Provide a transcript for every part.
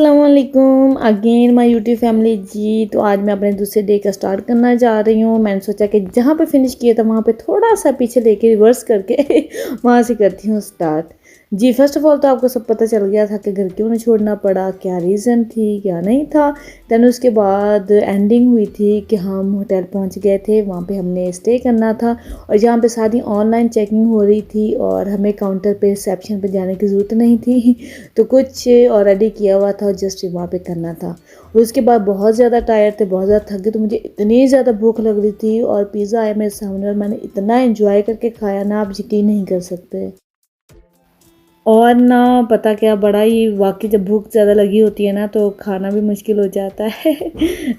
अस्सलाम वालेकुम again my YouTube family जी। तो आज मैं अपने दूसरे डे का स्टार्ट करना जा रही हूँ। मैंने सोचा कि जहाँ पे फिनिश किया था वहाँ पे थोड़ा सा पीछे लेके रिवर्स करके वहाँ से करती हूँ स्टार्ट जी। फर्स्ट ऑफ ऑल तो आपको सब पता चल गया था कि घर क्यों नहीं छोड़ना पड़ा, क्या रीज़न थी क्या नहीं था। दैन उसके बाद एंडिंग हुई थी कि हम होटल पहुंच गए थे, वहाँ पे हमने स्टे करना था और जहाँ पे सारी ऑनलाइन चेकिंग हो रही थी और हमें काउंटर पे रिसेप्शन पे जाने की ज़रूरत नहीं थी। तो कुछ ऑलरेडी किया हुआ था और जस्ट वहाँ पे करना था। और उसके बाद बहुत ज़्यादा टायर्ड थे, बहुत ज़्यादा थक गए, तो मुझे इतनी ज़्यादा भूख लग रही थी और पिज़्ज़ा आया मेरे सामने और मैंने इतना एंजॉय करके खाया ना, आप यकीन नहीं कर सकते। और ना पता क्या, बड़ा ही वाकई जब भूख ज़्यादा लगी होती है ना तो खाना भी मुश्किल हो जाता है।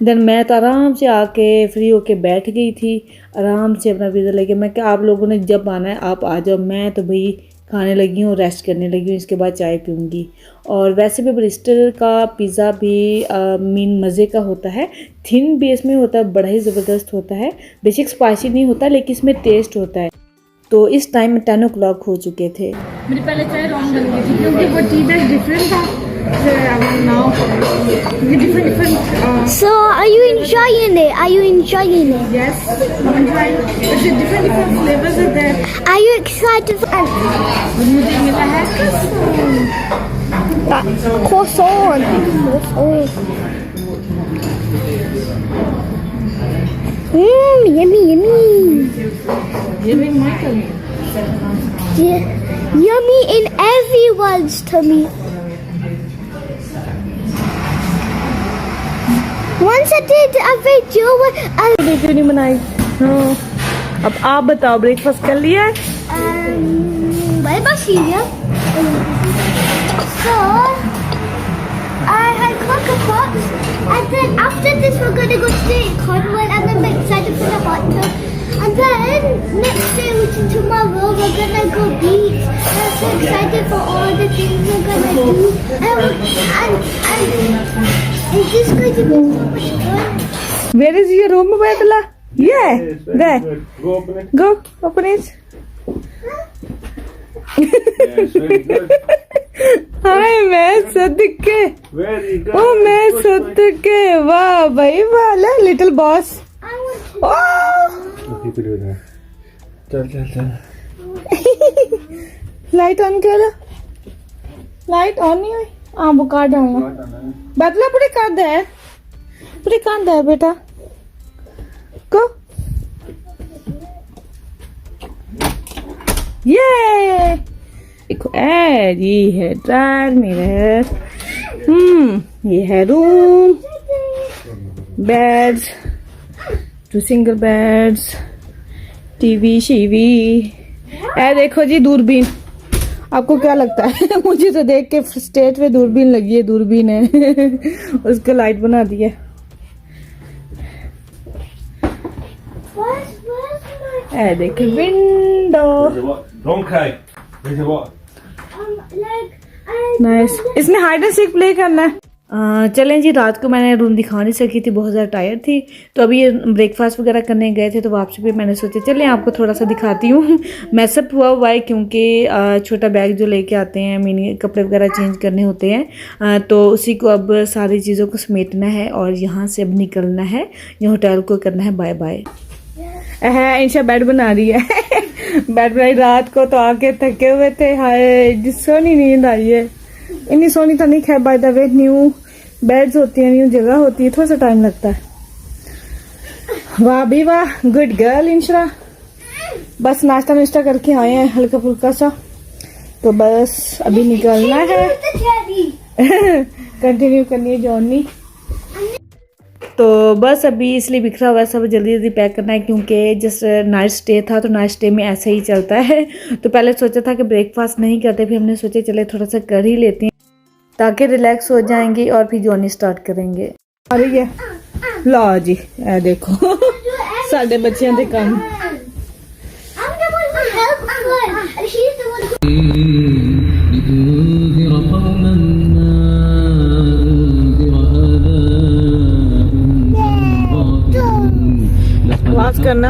देन मैं तो आराम से आके फ्री होके बैठ गई थी, आराम से अपना पिज़्ज़ा लेके। मैं क्या, आप लोगों ने जब आना है आप आ जाओ, मैं तो भाई खाने लगी हूँ, रेस्ट करने लगी हूँ, इसके बाद चाय पीऊँगी। और वैसे भी ब्रिस्टल का पिज़्ज़ा भी मीन मज़े का होता है, थिन बेस में होता है, बड़ा ही ज़बरदस्त होता है। बेशक स्पाइसी नहीं होता लेकिन इसमें टेस्ट होता है। तो इस टाइम में 10 o'clock हो चुके थे। मेरी पहले चाय रॉन्ग बन गई थी क्योंकि वो टी बैग डिफरेंट था। So, are you enjoying it? Are you enjoying it? Yes, I'm enjoying. There's different flavors are there. Are you excited for मुझे मिला है croissant? Yummy, yummy. ये भी Michael Yeah, yummy in everyone's tummy. Once I did a video with क्यों नहीं बनाई? हाँ, अब आप बताओ, ब्रेकफास्ट कर लिया है? by Basilia. So I had Cocoa Pops, and then after this we're gonna go stay in Cornwall, and I'm excited for the hot tub. And then next day, which is tomorrow, we're gonna go beach. I'm so excited for all the things we're gonna do. And it's just going to be so much fun. Where is your room, Baitula? Yeah, there. Go open it. Go, open it. Yes, very good. हाय मैं सदके, Very good. ओ मैं सदके, वाह भाई वाह, little boss. Okay, put it there. चल light on कर, light on नहीं हुई। हाँ वो काट डालना, बैतला पूरी कर दे बेटा को। ये देखो, ये है ड्रायर मिरर, ये है room, beds, 2 single beds, TV शीवी। देखो जी दूरबीन, आपको क्या लगता है? मुझे तो देख के स्टेज पे दूरबीन लगी है, दूरबीन है। उसको लाइट बना दी है। देखो window, Donkey. Weet je wat? Nice. इसमें हाइड एंड सीक प्ले करना है। चलें जी, रात को मैंने रूम दिखा नहीं सकी थी, बहुत ज़्यादा टायर्ड थी, तो अभी ये ब्रेकफास्ट वगैरह करने गए थे, तो वापसी पे मैंने सोचा चलें आपको थोड़ा सा दिखाती हूँ। मैसअप हुआ है क्योंकि छोटा बैग जो लेके आते हैं, मिनी कपड़े वगैरह चेंज करने होते हैं, तो उसी को अब सारी चीज़ों को समेटना है और यहाँ से अब निकलना है, ये होटल को करना है बाय बाय। इंशा बेड बना रही है। बेड बनाई रात को तो आके थके हुए थे, हाय जिस सोनी नींद आई है। इतनी सोनी तो नहीं, खैर by the way new beds होती है, न्यू जगह होती है, थोड़ा सा टाइम लगता है। वाह भी वाह, गुड गर्ल इंशरा। बस नाश्ता नुश्ता करके आए हैं हल्का फुल्का सा, तो बस अभी निकलना है। कंटिन्यू करनी है जर्नी। तो बस अभी इसलिए बिखरा हुआ है सब, जल्दी जल्दी पैक करना है क्योंकि जस्ट नाइट स्टे था, तो नाइट स्टे में ऐसा ही चलता है। तो पहले सोचा था कि ब्रेकफास्ट नहीं करते, फिर हमने सोचा चले थोड़ा सा कर ही लेते हैं ताकि रिलैक्स हो जाएंगे और फिर जर्नी स्टार्ट करेंगे। आ रही है, लो जी, देखो साढ़े बच्चियां दे काम। आवाज करना।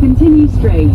Continue straight.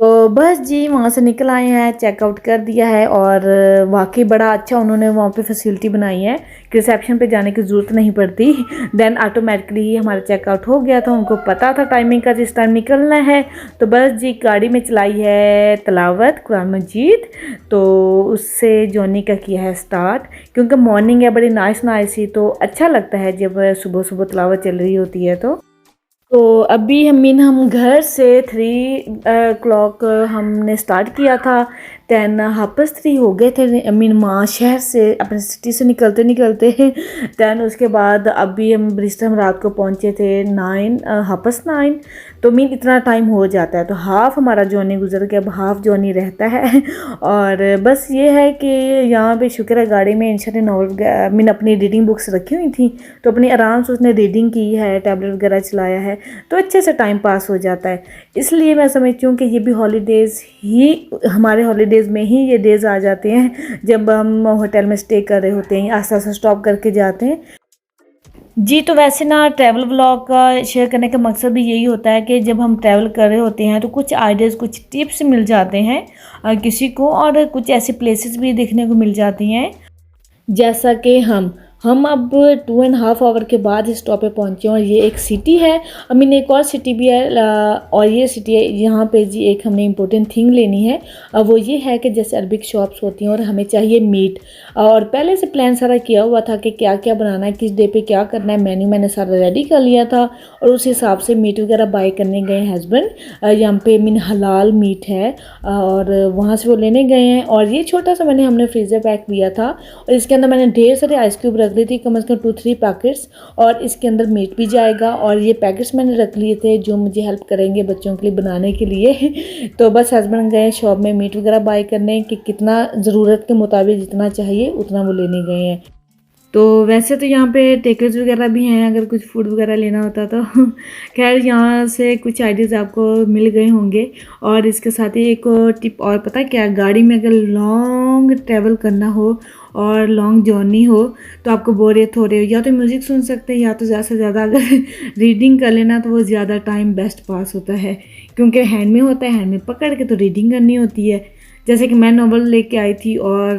तो बस जी वहाँ से निकल आए हैं, चेकआउट कर दिया है और वाकई बड़ा अच्छा उन्होंने वहाँ पे फैसिलिटी बनाई है कि रिसेप्शन पे जाने की ज़रूरत नहीं पड़ती। देन ऑटोमेटिकली ही हमारा चेकआउट हो गया था, उनको पता था टाइमिंग का जिस टाइम निकलना है। तो बस जी गाड़ी में चलाई है तलावत कुरान मजीद, तो उससे जॉनी का किया है स्टार्ट, क्योंकि मॉर्निंग है बड़ी नाइस ही, तो अच्छा लगता है जब सुबह सुबह तलावत चल रही होती है। तो अभी हम घर से 3 o'clock हमने स्टार्ट किया था, 10 हापस 3 हो गए थे। माँ शहर से अपने सिटी से निकलते दैन उसके बाद अभी हम ब्रिस्टल रात को पहुँचे थे 9 हापस 9। तो इतना टाइम हो जाता है, तो हाफ़ हमारा जॉनी गुजर गया, अब हाफ़ जॉनी रहता है। और बस ये है कि यहाँ पे शुक्र है गाड़ी में इंशा ने नॉवल अपनी रीडिंग बुक्स रखी हुई थी, तो अपनी आराम से उसने रीडिंग की है, टैबलेट वगैरह चलाया है, तो अच्छे से टाइम पास हो जाता है। इसलिए मैं समझती हूँ कि ये भी हॉलीडेज़ ही, हमारे हॉलीडेज़ में ही ये डेज़ आ जाते हैं जब हम होटल में स्टे कर रहे होते हैं, आस्ते आस्ते स्टॉप करके जाते हैं जी। तो वैसे ना ट्रैवल व्लॉग का शेयर करने का मकसद भी यही होता है कि जब हम ट्रैवल कर रहे होते हैं तो कुछ आइडियाज़, कुछ टिप्स मिल जाते हैं किसी को, और कुछ ऐसे प्लेसेस भी देखने को मिल जाती हैं। जैसा कि हम अब 2.5 आवर के बाद इस स्टॉप पे पहुँचे और ये एक सिटी है, एक और सिटी भी है, और ये सिटी है यहाँ पे जी एक हमने इम्पोर्टेंट थिंग लेनी है, वो ये है कि जैसे अरबिक शॉप्स होती हैं और हमें चाहिए मीट, और पहले से प्लान सारा किया हुआ था कि क्या क्या बनाना है, किस डे पे क्या करना है, मेन्यू मैंने सारा रेडी कर लिया था, और उस हिसाब से मीट वगैरह बाय करने गए हस्बैंड। यहाँ पे हलाल मीट है और वहाँ से वो लेने गए हैं। और ये छोटा सा हमने फ्रीज़र पैक लिया था, और इसके अंदर मैंने ढेर सारे आइस क्यूब रख दी थी, कम से कम 2-3 पैकेट्स, और इसके अंदर मीट भी जाएगा। और ये पैकेट्स मैंने रख लिए थे जो मुझे हेल्प करेंगे बच्चों के लिए बनाने के लिए। तो बस हस्बैंड गए शॉप में मीट वगैरह बाय करने कि कितना ज़रूरत के मुताबिक जितना चाहिए उतना वो लेने गए हैं। तो वैसे तो यहाँ पे टेकर्स वगैरह भी हैं अगर कुछ फूड वगैरह लेना होता तो। खैर यहाँ से कुछ आइडियाज़ आपको मिल गए होंगे। और इसके साथ ही एक टिप और, पता है क्या, गाड़ी में अगर लॉन्ग ट्रैवल करना हो और लॉन्ग जर्नी हो तो आपको बोरियत हो रही हो, या तो म्यूज़िक सुन सकते हैं, या तो ज़्यादा से ज़्यादा अगर रीडिंग कर लेना तो वो ज़्यादा टाइम बेस्ट पास होता है, क्योंकि हैंड में होता है, हैंड में पकड़ के तो रीडिंग करनी होती है। जैसे कि मैं नॉवल लेके आई थी और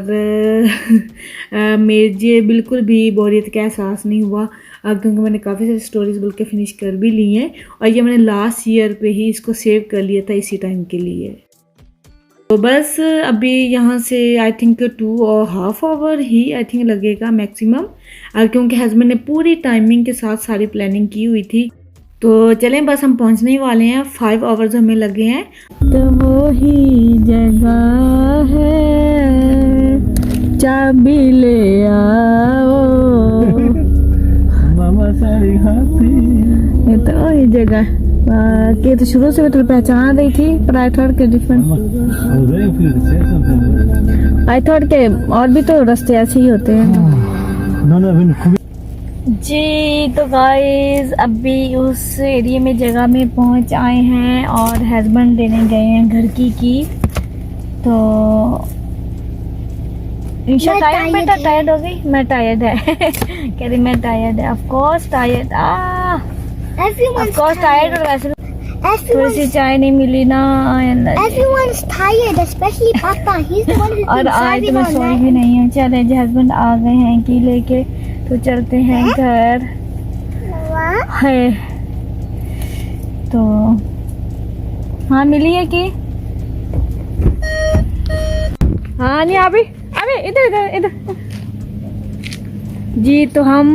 मुझे बिल्कुल भी बोरियत का एहसास नहीं हुआ, क्योंकि मैंने काफ़ी सारी स्टोरीज बोल के फिनिश कर भी ली हैं, और ये मैंने लास्ट ईयर पे ही इसको सेव कर लिया था इसी टाइम के लिए। तो बस अभी यहाँ से आई थिंक 2.5 आवर ही आई थिंक लगेगा मैक्सिमम, क्योंकि हस्बैंड ने पूरी टाइमिंग के साथ सारी प्लानिंग की हुई थी। तो चलें बस हम पहुंचने ही वाले हैं, 5 आवर्स हमें लगे हैं। तो वो ही जगह है, चाबी ले आओ मामा सारी हाथी। ये तो वही जगह कि तो शुरू से मैं तुम्हें पहचान रही थी, पर आई थॉट के डिफरेंट, आई थॉट के और भी तो रास्ते ऐसे ही होते हैं जी। तो गाइस अभी उस एरिया में जगह में पहुंच आए हैं और हस्बैंड देने गए हैं घर की। तो इंशा टायर्ड, बेटा टायर्ड हो गई, मैं टायर्ड है कह रही मैं टायर्ड है, of course tired, of course tired. और वैसे थोड़ी सी चाय नहीं मिली ना, Everyone's tired, especially Papa. He's the one who's और been आज driving मैं all सोई night. भी नहीं है। चले जी हस्बैंड आ गए हैं की लेके, तो चलते हैं घर है। तो हाँ मिली है कि हाँ नहीं अभी इधर इधर इधर जी। तो हम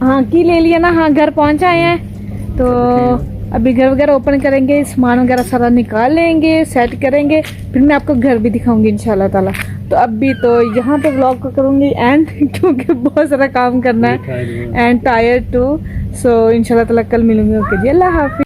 हाँ की ले लिया ना, हाँ घर पहुंच आए हैं। तो अभी घर वगैरह ओपन करेंगे, सामान वगैरह सारा निकाल लेंगे, सेट करेंगे, फिर मैं आपको घर भी दिखाऊंगी इंशाल्लाह ताला। तो अभी तो यहाँ पे व्लॉग को करूँगी एंड क्योंकि बहुत सारा काम करना है एंड टायर्ड टू। सो इंशाल्लाह ताला कल मिलूंगी। ओके जी, अल्लाह हाफिज़।